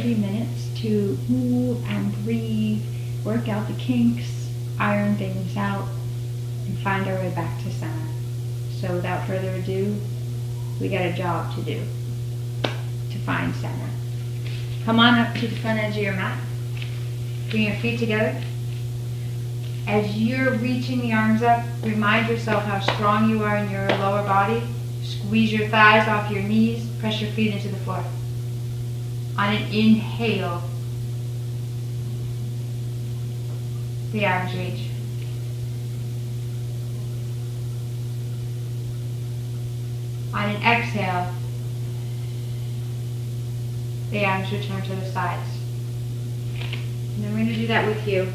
30 minutes to move and breathe, work out the kinks, iron things out, and find our way back to center. So without further ado, we got a job to do to find center. Come on up to the front edge of your mat. Bring your feet together. As you're reaching the arms up, remind yourself how strong you are in your lower body. Squeeze your thighs off your knees. Press your feet into the floor. On an inhale, the arms reach. On an exhale, the arms return to the sides. And then we're going to do that with you.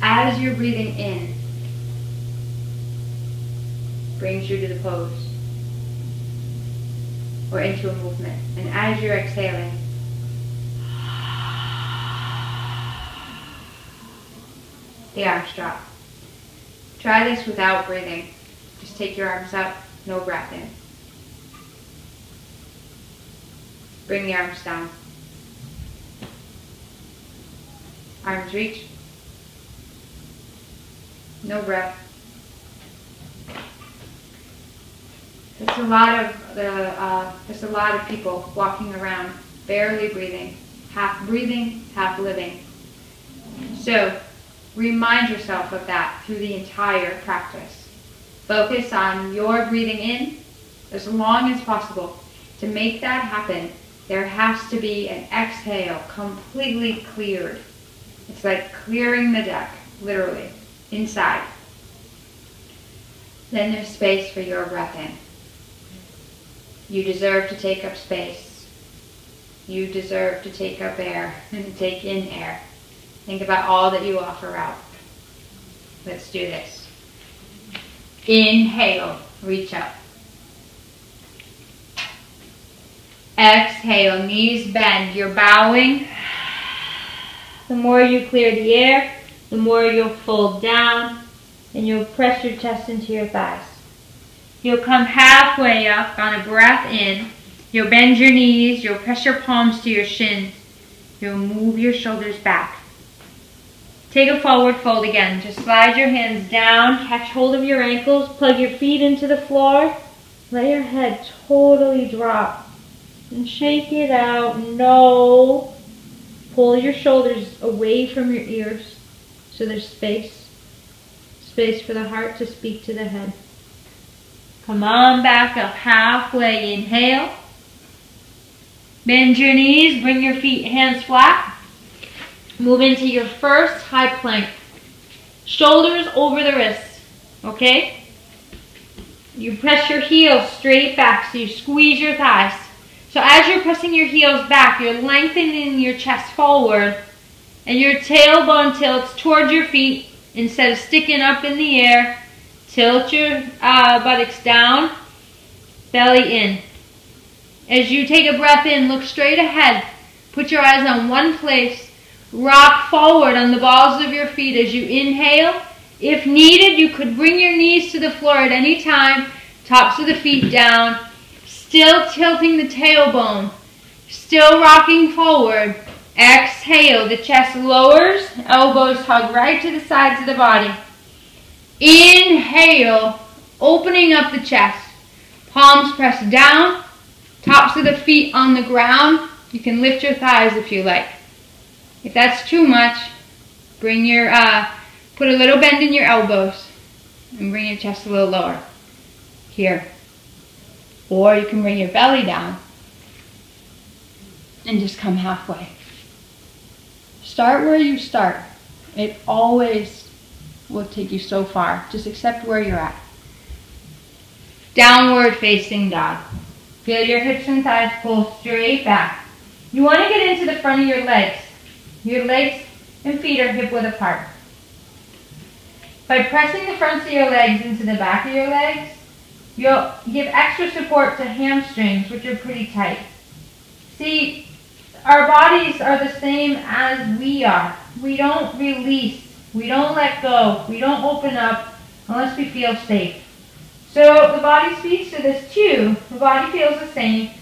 As you're breathing in, brings you to the pose or into a movement. And as you're exhaling, the arms drop. Try this without breathing. Just take your arms up, no breath in. Bring the arms down. Arms reach. No breath. There's a lot of people walking around, barely breathing, half living. So remind yourself of that through the entire practice. Focus on your breathing in as long as possible. To make that happen, there has to be an exhale completely cleared. It's like clearing the deck, literally, inside. Then there's space for your breath in. You deserve to take up space. You deserve to take up air and take in air. Think about all that you offer out. Let's do this. Inhale, reach up. Exhale, knees bend. You're bowing. The more you clear the air, the more you'll fold down and you'll press your chest into your thighs. You'll come halfway up on a breath in. You'll bend your knees. You'll press your palms to your shins. You'll move your shoulders back. Take a forward fold again. Just slide your hands down. Catch hold of your ankles. Plug your feet into the floor. Let your head totally drop. And shake it out. No. Pull your shoulders away from your ears so there's space. Space for the heart to speak to the head. Come on back up halfway. Inhale. Bend your knees. Bring your feet, hands flat. Move into your first high plank. Shoulders over the wrists. Okay? You press your heels straight back so you squeeze your thighs. So as you're pressing your heels back, you're lengthening your chest forward and your tailbone tilts towards your feet instead of sticking up in the air. Tilt your buttocks down, belly in. As you take a breath in, look straight ahead. Put your eyes on one place. Rock forward on the balls of your feet as you inhale. If needed, you could bring your knees to the floor at any time. Tops of the feet down. Still tilting the tailbone. Still rocking forward. Exhale. The chest lowers. Elbows hug right to the sides of the body. Inhale. Opening up the chest. Palms pressed down. Tops of the feet on the ground. You can lift your thighs if you like. If that's too much, bring your, put a little bend in your elbows and bring your chest a little lower. Here. Or you can bring your belly down and just come halfway. Start where you start. It always will take you so far. Just accept where you're at. Downward facing dog. Feel your hips and thighs pull straight back. You want to get into the front of your legs. Your legs and feet are hip width apart. By pressing the fronts of your legs into the back of your legs, you'll give extra support to hamstrings, which are pretty tight. See, our bodies are the same as we are. We don't release. We don't let go. We don't open up unless we feel safe. So the body speaks to this too. The body feels the same.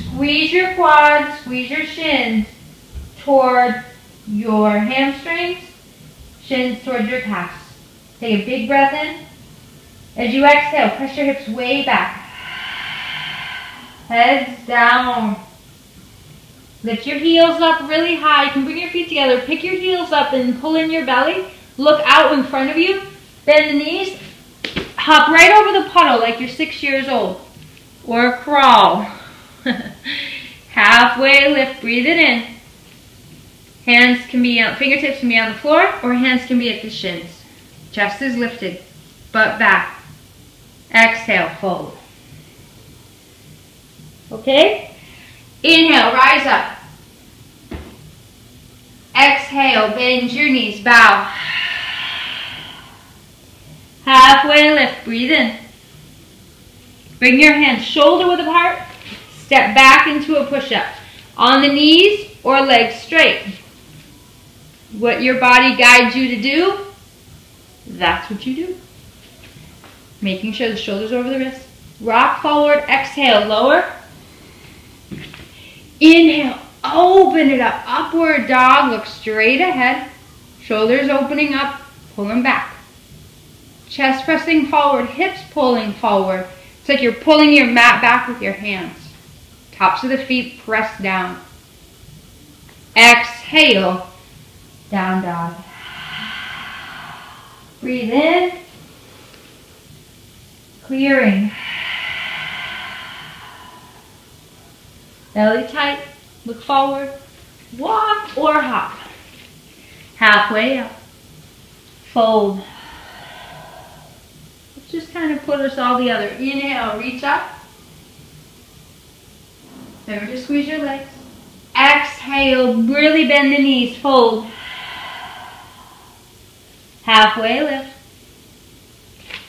Squeeze your quads, squeeze your shins. toward your hamstrings, shins towards your calves. Take a big breath in. As you exhale, press your hips way back. Heads down. Lift your heels up really high. You can bring your feet together. Pick your heels up and pull in your belly. Look out in front of you. Bend the knees. Hop right over the puddle like you're 6 years old. Or crawl. Halfway lift. Breathe it in. Hands can be on, fingertips can be on the floor, or hands can be at the shins. Chest is lifted. Butt back. Exhale, fold. Okay? Inhale, rise up. Exhale, bend your knees, bow. Halfway lift, breathe in. Bring your hands shoulder width apart. Step back into a push-up. On the knees or legs straight. What your body guides you to do, that's what you do. Making sure the shoulders over the wrists. Rock forward, exhale, lower. Inhale, open it up. Upward dog, look straight ahead. Shoulders opening up, pulling back. Chest pressing forward, hips pulling forward. It's like you're pulling your mat back with your hands. Tops of the feet press down. Exhale, down dog. Breathe in. Clearing. Belly tight. Look forward. Walk or hop. Halfway up. Fold. Let's just kind of put us all together. Inhale, reach up. Remember to squeeze your legs. Exhale, really bend the knees. Fold. Halfway lift.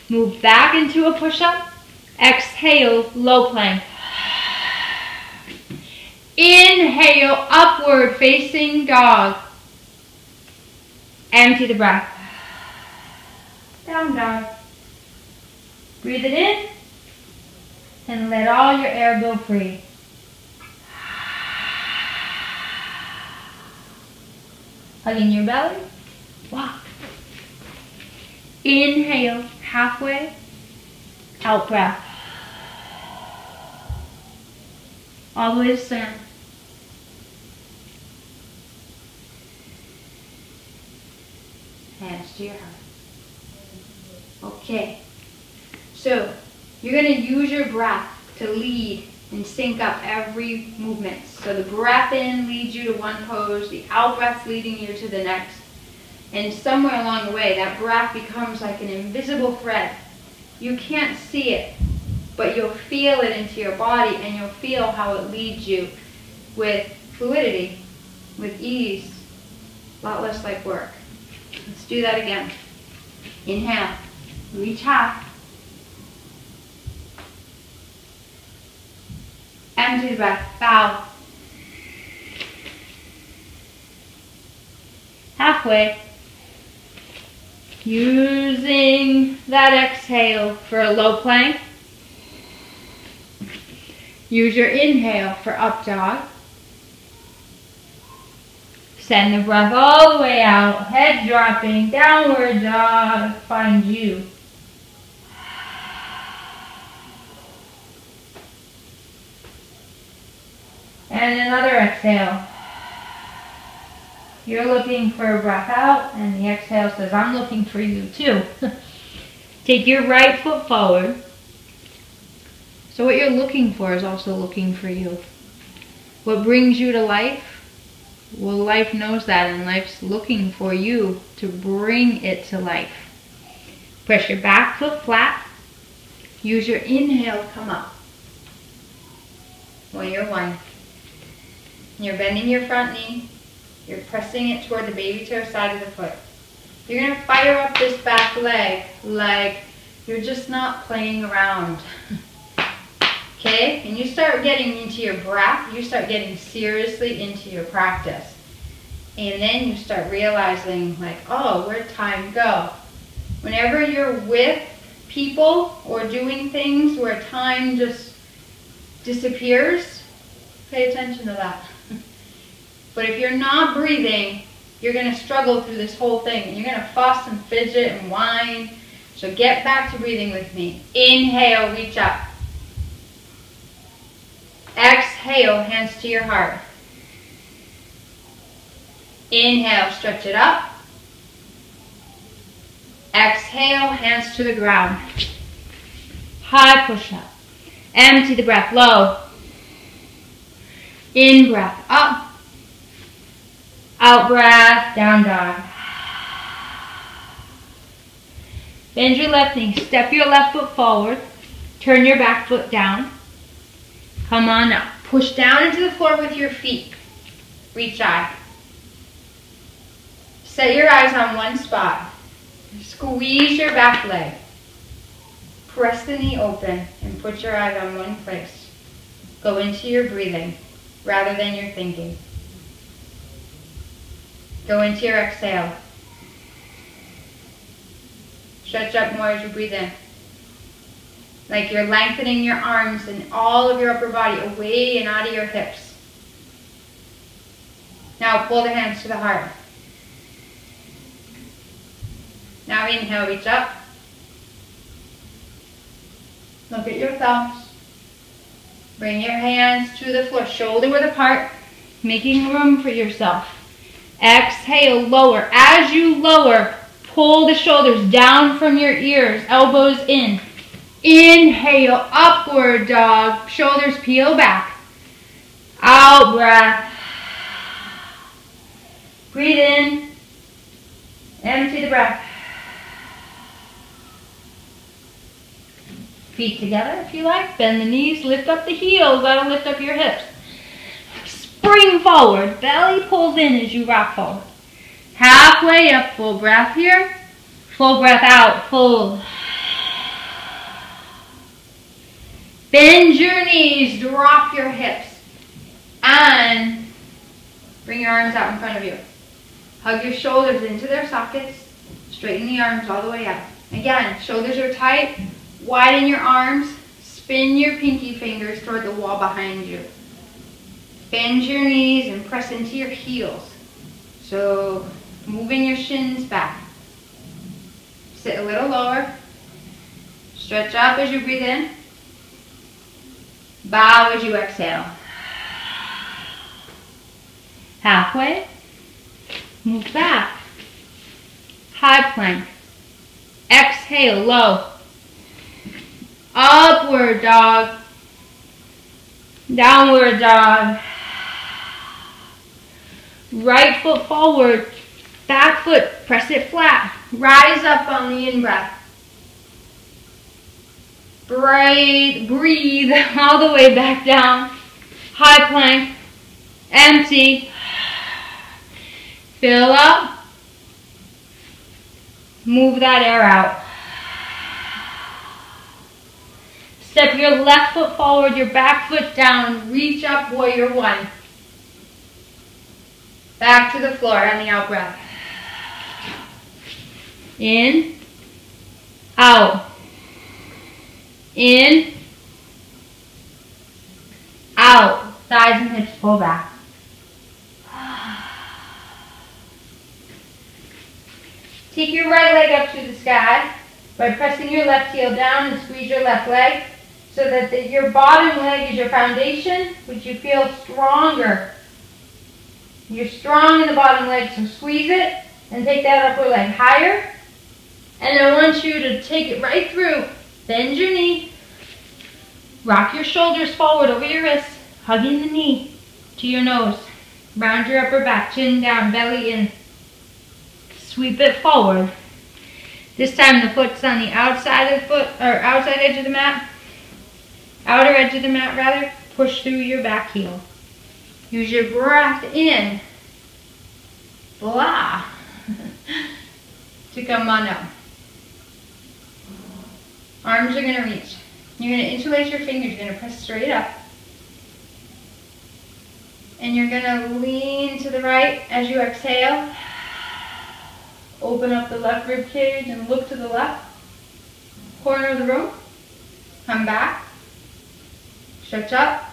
Move back into a push-up. Exhale, low plank. Inhale, upward facing dog. Empty the breath. Down dog. Breathe it in and let all your air go free. Hugging your belly. Walk. Inhale, halfway. Out breath. All the way to center. Hands to your heart. Okay. So, you're going to use your breath to lead and sync up every movement. So the breath in leads you to one pose, the out breath's leading you to the next. And somewhere along the way, that breath becomes like an invisible thread. You can't see it, but you'll feel it into your body, and you'll feel how it leads you with fluidity, with ease, a lot less like work. Let's do that again. Inhale, reach high. Empty the breath, bow. Halfway. Using that exhale for a low plank. Use your inhale for up dog. Send the breath all the way out, head dropping, downward dog, find you. And another exhale. You're looking for a breath out, and the exhale says, I'm looking for you too. Take your right foot forward. So what you're looking for is also looking for you. What brings you to life? Well, life knows that, and life's looking for you to bring it to life. Press your back foot flat. Use your inhale, come up. Warrior one. You're bending your front knee. You're pressing it toward the baby toe side of the foot. You're going to fire up this back leg like you're just not playing around. Okay? And you start getting into your breath. You start getting seriously into your practice. And then you start realizing, like, oh, where'd time go? Whenever you're with people or doing things where time just disappears, pay attention to that. But if you're not breathing, you're going to struggle through this whole thing. And you're going to fuss and fidget and whine. So get back to breathing with me. Inhale, reach up. Exhale, hands to your heart. Inhale, stretch it up. Exhale, hands to the ground. High push-up. Empty the breath, low. In breath, up. Out breath, down dog. Bend your left knee, step your left foot forward. Turn your back foot down. Come on up. Push down into the floor with your feet. Reach eye. Set your eyes on one spot. Squeeze your back leg. Press the knee open and put your eyes on one place. Go into your breathing rather than your thinking. Go into your exhale. Stretch up more as you breathe in. Like you're lengthening your arms and all of your upper body away and out of your hips. Now pull the hands to the heart. Now inhale, reach up. Look at your thumbs. Bring your hands to the floor, shoulder width apart, making room for yourself. Exhale, lower. As you lower, pull the shoulders down from your ears, elbows in. Inhale, upward dog, shoulders peel back. Out breath. Breathe in. Empty the breath. Feet together if you like. Bend the knees, lift up the heels. That'll lift up your hips. Spring forward. Belly pulls in as you rock forward. Halfway up, full breath here. Full breath out, fold. Bend your knees, drop your hips. And bring your arms out in front of you. Hug your shoulders into their sockets. Straighten the arms all the way up. Again, shoulders are tight. Widen your arms. Spin your pinky fingers toward the wall behind you. Bend your knees and press into your heels. So moving your shins back. Sit a little lower. Stretch up as you breathe in. Bow as you exhale. Halfway. Move back. High plank. Exhale, low. Upward dog. Downward dog. Right foot forward. Back foot, press it flat. Rise up on the in-breath. Breathe all the way back down. High plank. Empty. Fill up. Move that air out. Step your left foot forward, your back foot down. Reach up, warrior one. Back to the floor on the out breath. In. Out. In. Out. Thighs and hips pull back. Take your right leg up to the sky by pressing your left heel down and squeeze your left leg so that your bottom leg is your foundation, which you feel stronger. You're strong in the bottom leg, so squeeze it and take that upper leg higher. And I want you to take it right through. Bend your knee. Rock your shoulders forward over your wrists, hugging the knee to your nose. Round your upper back, chin down, belly in. Sweep it forward. This time the foot's on the outside of the foot, or outside edge of the mat. Outer edge of the mat rather. Push through your back heel. Use your breath in. Blah. To come on up. Arms are going to reach. You're going to interlace your fingers. You're going to press straight up. And you're going to lean to the right as you exhale. Open up the left rib cage and look to the left corner of the room. Come back. Stretch up.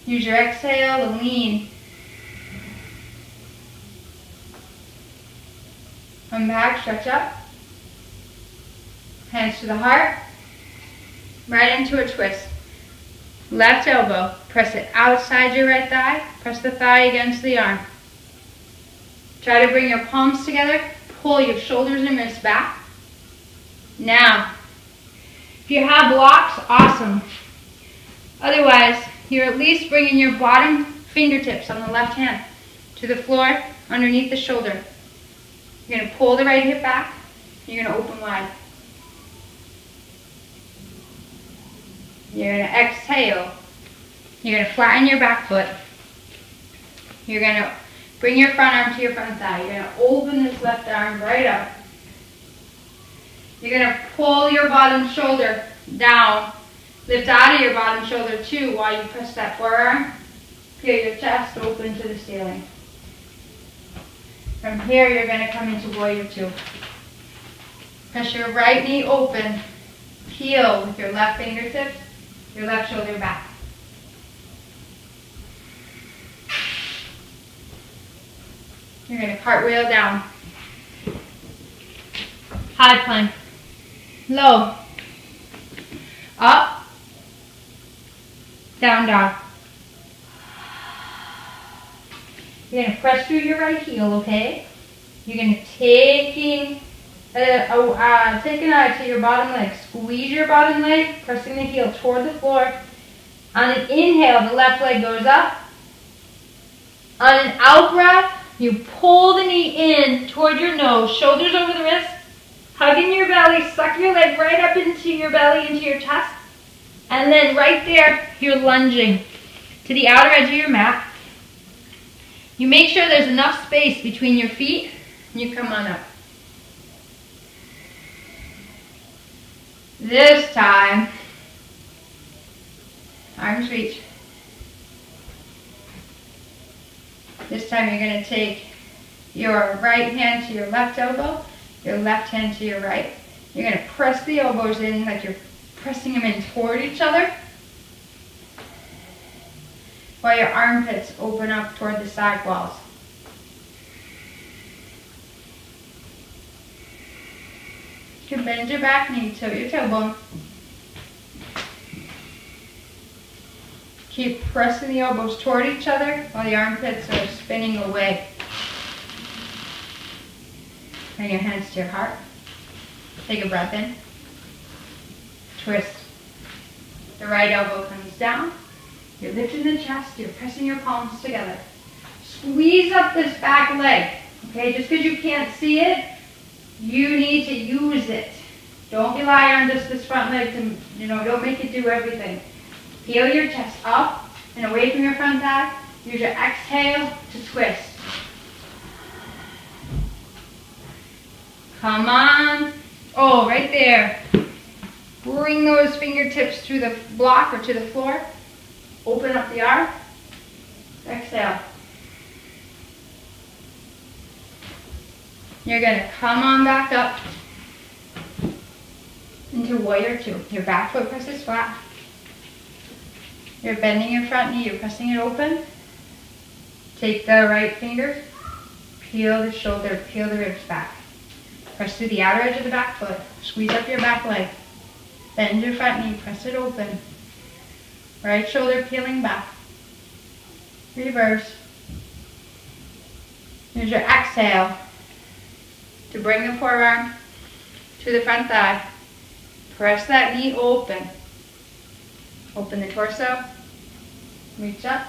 Use your exhale to lean. Come back, stretch up. Hands to the heart. Right into a twist. Left elbow, press it outside your right thigh. Press the thigh against the arm. Try to bring your palms together. Pull your shoulders and wrists back. Now, if you have blocks, awesome. Otherwise, you're at least bringing your bottom fingertips on the left hand to the floor underneath the shoulder. You're going to pull the right hip back. You're going to open wide. You're going to exhale. You're going to flatten your back foot. You're going to bring your front arm to your front thigh. You're going to open this left arm right up. You're going to pull your bottom shoulder down. Lift out of your bottom shoulder too while you press that forearm. Peel your chest open to the ceiling. From here, you're going to come into warrior two. Press your right knee open. Peel with your left fingertips, your left shoulder back. You're going to cartwheel down. High plank. Low. Up. Down dog. You're going to press through your right heel, okay? You're going to take an eye to your bottom leg. Squeeze your bottom leg, pressing the heel toward the floor. On an inhale, the left leg goes up. On an out breath, you pull the knee in toward your nose, shoulders over the wrist, hugging your belly, suck your leg right up into your belly, into your chest. And then right there, you're lunging to the outer edge of your mat. You make sure there's enough space between your feet, and you come on up. This time, arms reach. This time you're going to take your right hand to your left elbow, your left hand to your right. You're going to press the elbows in like you're pressing them in toward each other, while your armpits open up toward the side walls. You can bend your back knee, tilt your tailbone. Keep pressing the elbows toward each other while the armpits are spinning away. Bring your hands to your heart. Take a breath in. Twist. The right elbow comes down. You're lifting the chest. You're pressing your palms together. Squeeze up this back leg. Okay, just because you can't see it, you need to use it. Don't rely on just this front leg to, don't make it do everything. Peel your chest up and away from your front thigh. Use your exhale to twist. Come on. Oh, right there. Bring those fingertips to the block or to the floor. Open up the arm. Exhale. You're going to come on back up into warrior two. Your back foot presses flat. You're bending your front knee. You're pressing it open. Take the right finger. Peel the shoulder. Peel the ribs back. Press through the outer edge of the back foot. Squeeze up your back leg. Bend your front knee. Press it open. Right shoulder peeling back. Reverse. Use your exhale to bring the forearm to the front thigh. Press that knee open. Open the torso. Reach up.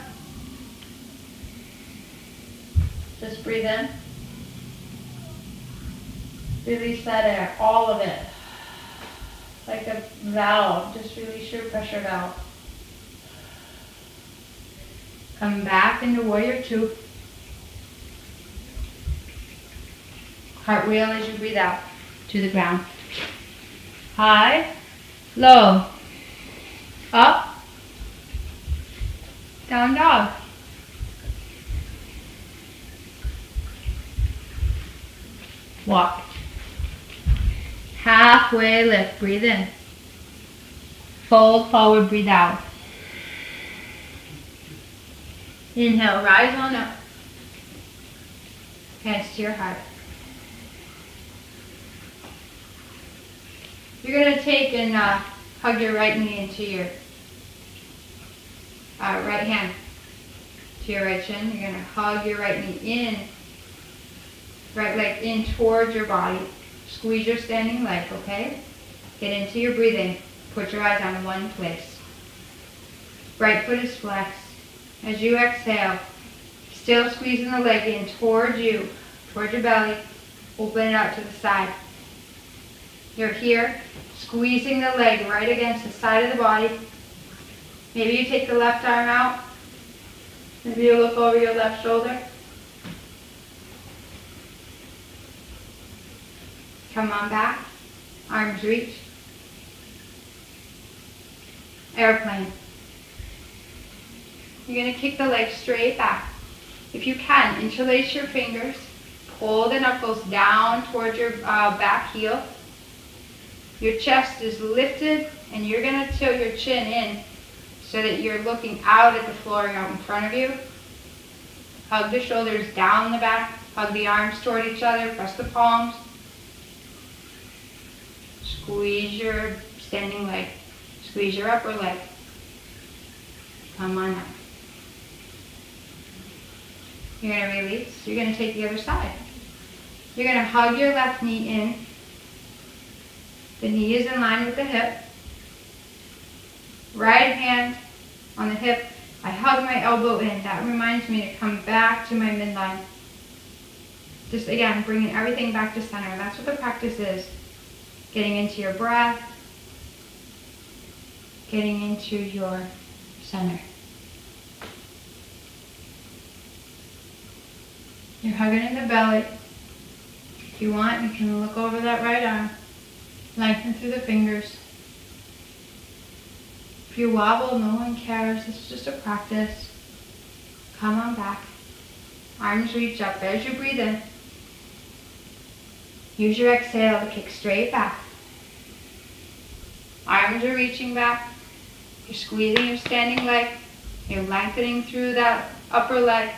Just breathe in. Release that air, all of it. Like a valve, just release your pressure valve. Come back into warrior two. Cartwheel as you breathe out to the ground. High, low, up, down dog. Walk. Halfway lift, breathe in. Fold forward, breathe out. Inhale, rise on up. Hands to your heart. You're going to take and hug your right knee into your right hand to your right shin. You're going to hug your right knee in, right leg in towards your body. Squeeze your standing leg, okay? Get into your breathing. Put your eyes on one place. Right foot is flexed. As you exhale, still squeezing the leg in towards you, towards your belly. Open it out to the side. You're here, squeezing the leg right against the side of the body. Maybe you take the left arm out. Maybe you look over your left shoulder. Come on back. Arms reach. Airplane. You're going to kick the leg straight back. If you can, interlace your fingers. Pull the knuckles down towards your back heel. Your chest is lifted, and you're going to tilt your chin in so that you're looking out at the floor out in front of you. Hug the shoulders down the back. Hug the arms toward each other. Press the palms. Squeeze your standing leg. Squeeze your upper leg. Come on up. You're going to release. You're going to take the other side. You're going to hug your left knee in. The knee is in line with the hip. Right hand on the hip. I hug my elbow in. That reminds me to come back to my midline. Just again, bringing everything back to center. That's what the practice is. Getting into your breath. Getting into your center. You're hugging in the belly. If you want, you can look over that right arm. Lengthen through the fingers. If you wobble, no one cares. This is just a practice. Come on back. Arms reach up as you breathe in. Use your exhale to kick straight back. Arms are reaching back. You're squeezing your standing leg. You're lengthening through that upper leg.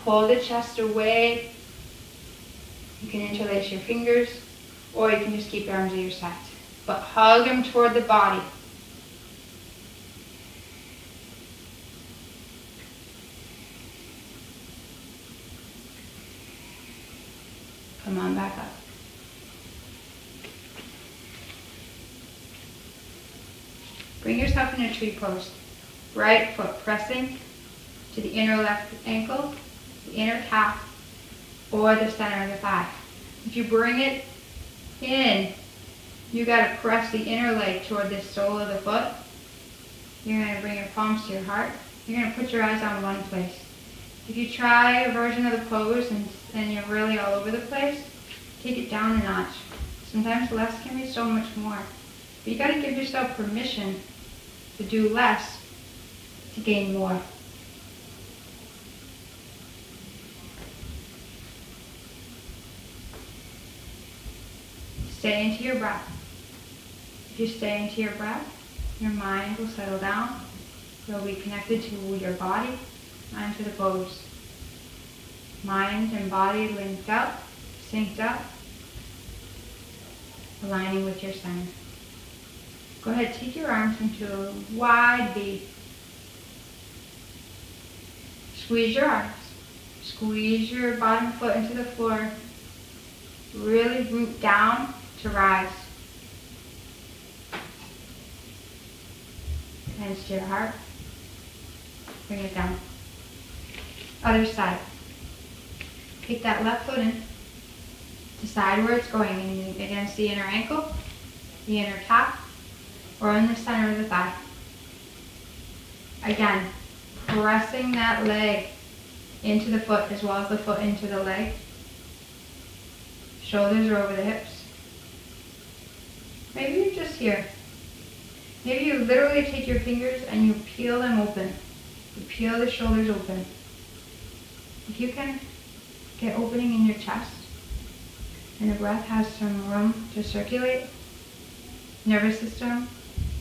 Pull the chest away. You can interlace your fingers, or you can just keep your arms at your sides. But hug them toward the body. Come on back up. Bring yourself in a tree pose. Right foot pressing to the inner left ankle, the inner calf, or the center of the thigh. If you bring it in, you got to press the inner leg toward the sole of the foot. You're going to bring your palms to your heart. You're going to put your eyes on one place. If you try a version of the pose and you're really all over the place, take it down a notch. Sometimes less can be so much more. But you got to give yourself permission to do less to gain more. Stay into your breath. If you stay into your breath, your mind will settle down. You'll be connected to your body and to the pose. Mind and body linked up, synced up, aligning with your center. Go ahead, take your arms into a wide V. Squeeze your arms. Squeeze your bottom foot into the floor. Really root down to rise. Hands to your heart. Bring it down. Other side. Take that left foot in. Decide where it's going, against the inner ankle, the inner calf, or in the center of the thigh. Again, pressing that leg into the foot as well as the foot into the leg. Shoulders are over the hips. Maybe you're just here. Maybe you literally take your fingers and you peel them open. You peel the shoulders open. If you can get opening in your chest and the breath has some room to circulate, nervous system,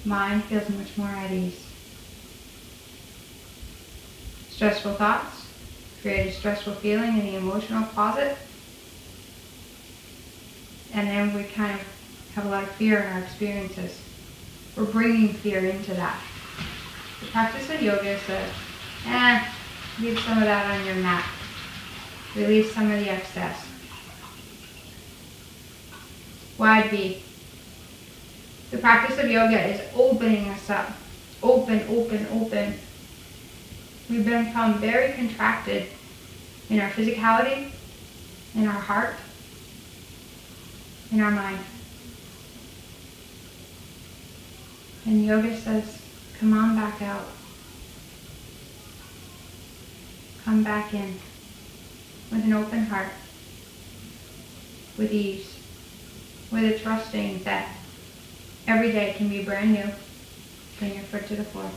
mind feels much more at ease. Stressful thoughts create a stressful feeling in the emotional closet, and then we kind of have a lot of fear in our experiences. We're bringing fear into that. The practice of yoga says, leave some of that on your mat. Release some of the excess. Wide V. The practice of yoga is opening us up. Open, open, open. We've become very contracted in our physicality, in our heart, in our mind. And yoga says, come on back out. Come back in with an open heart, with ease, with a trusting that every day can be brand new. Bring your foot to the floor.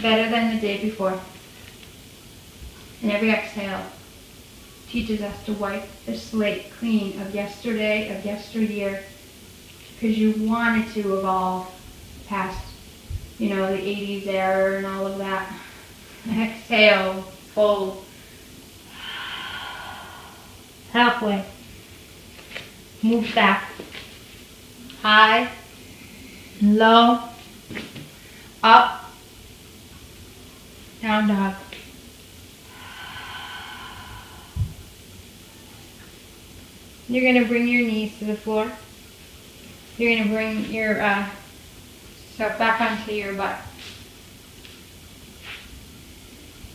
Better than the day before. And every exhale teaches us to wipe the slate clean of yesterday, of yesteryear, because you wanted to evolve past, the 80s era and all of that. Exhale, fold. Halfway. Move back. High, low, up, down dog. You're going to bring your knees to the floor. You're going to bring your self back onto your butt.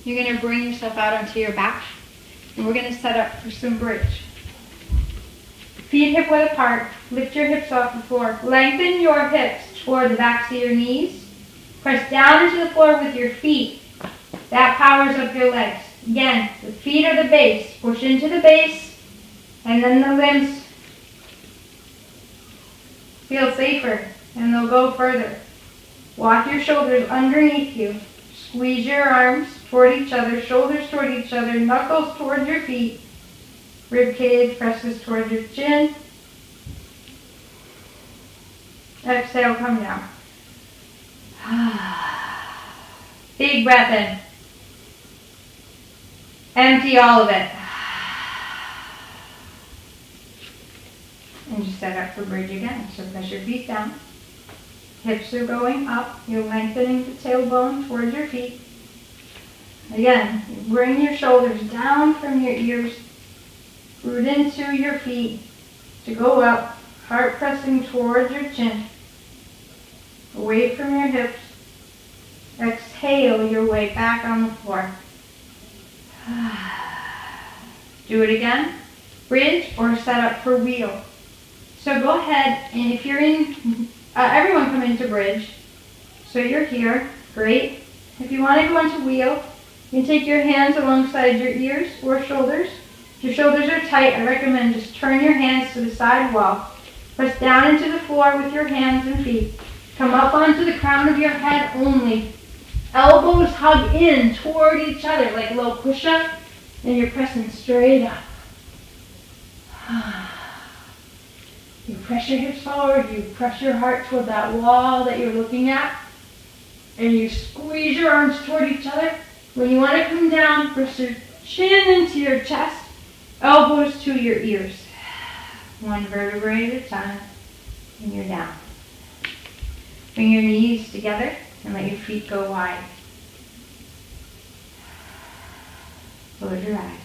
You're going to bring yourself out onto your back. And we're going to set up for some bridge. Feet hip width apart. Lift your hips off the floor. Lengthen your hips toward the backs of your knees. Press down into the floor with your feet. That powers up your legs. Again, the feet are the base. Push into the base. And then the limbs feel safer. And they'll go further. Walk your shoulders underneath you. Squeeze your arms toward each other. Shoulders toward each other. Knuckles toward your feet. Rib cage presses toward your chin. Exhale, come down. Big breath in. Empty all of it. And just set up for bridge again. So press your feet down. Hips are going up. You're lengthening the tailbone towards your feet. Again, bring your shoulders down from your ears. Root into your feet to go up. Heart pressing towards your chin. Away from your hips. Exhale your way back on the floor. Do it again. Bridge or set up for wheel. So go ahead, and if you're in, everyone come into bridge. So you're here, great. If you want to go into wheel, you can take your hands alongside your ears or shoulders. If your shoulders are tight, I recommend just turn your hands to the side wall. Press down into the floor with your hands and feet. Come up onto the crown of your head only. Elbows hug in toward each other like a little push-up, and you're pressing straight up. You press your hips forward, you press your heart toward that wall that you're looking at, and you squeeze your arms toward each other. When you want to come down, press your chin into your chest, elbows to your ears. One vertebrae at a time, and you're down. Bring your knees together and let your feet go wide. Close your eyes.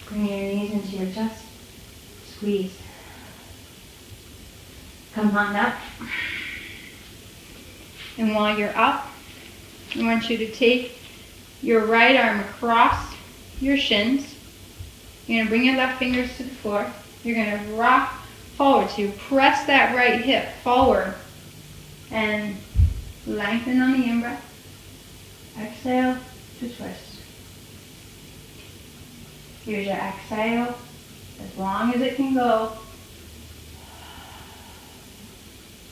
Bring your knees into your chest. Squeeze. Come on up. And while you're up, I want you to take your right arm across your shins. You're going to bring your left fingers to the floor. You're going to rock forward. So you press that right hip forward and lengthen on the in-breath. Exhale to twist. Here's your exhale, as long as it can go.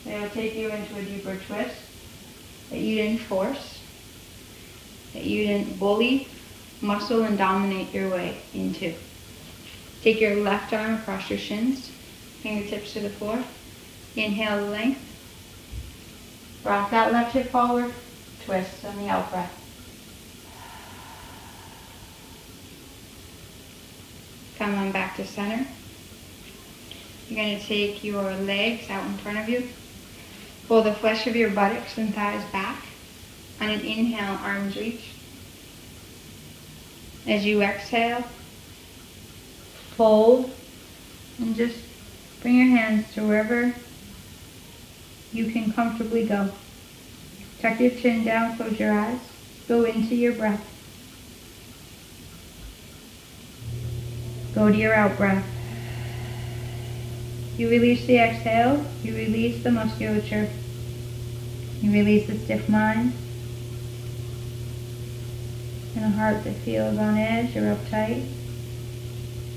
It'll take you into a deeper twist that you didn't force, that you didn't bully, muscle, and dominate your way into. Take your left arm across your shins, fingertips to the floor. Inhale length. Rock that left hip forward, twist on the out breath. Come on back to center. You're going to take your legs out in front of you. Pull the flesh of your buttocks and thighs back. On an inhale, arms reach. As you exhale, fold and just bring your hands to wherever you can comfortably go. Tuck your chin down, close your eyes. Go into your breath. Go to your out breath. You release the exhale, you release the musculature. You release the stiff mind and a heart that feels on edge or uptight.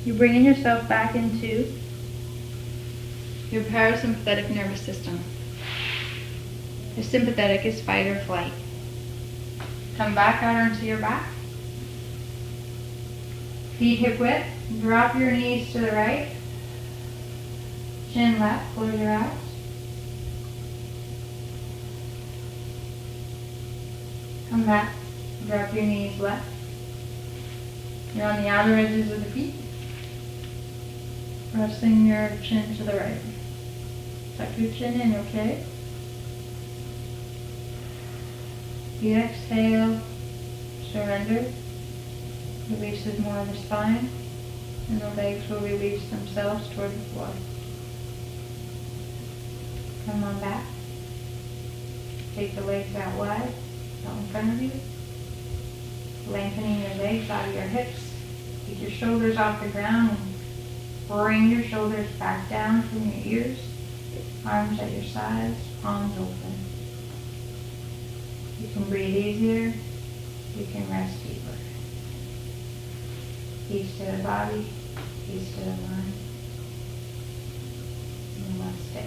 You're bringing yourself back into your parasympathetic nervous system. The sympathetic is fight or flight. Come back out onto your back. Feet hip width. Drop your knees to the right. Chin left. Close your eyes. Come back. Drop your knees left. You're on the outer edges of the feet. Pressing your chin to the right. Tuck your chin in, okay? You exhale, surrender. Releases more of the spine, and the legs will release themselves toward the floor. Come on back. Take the legs out wide, out in front of you. Lengthening your legs out of your hips. Keep your shoulders off the ground and bring your shoulders back down from your ears. Arms at your sides, palms open. You can breathe easier. You can rest deeper. Peace to the body, peace to the mind. Namaste.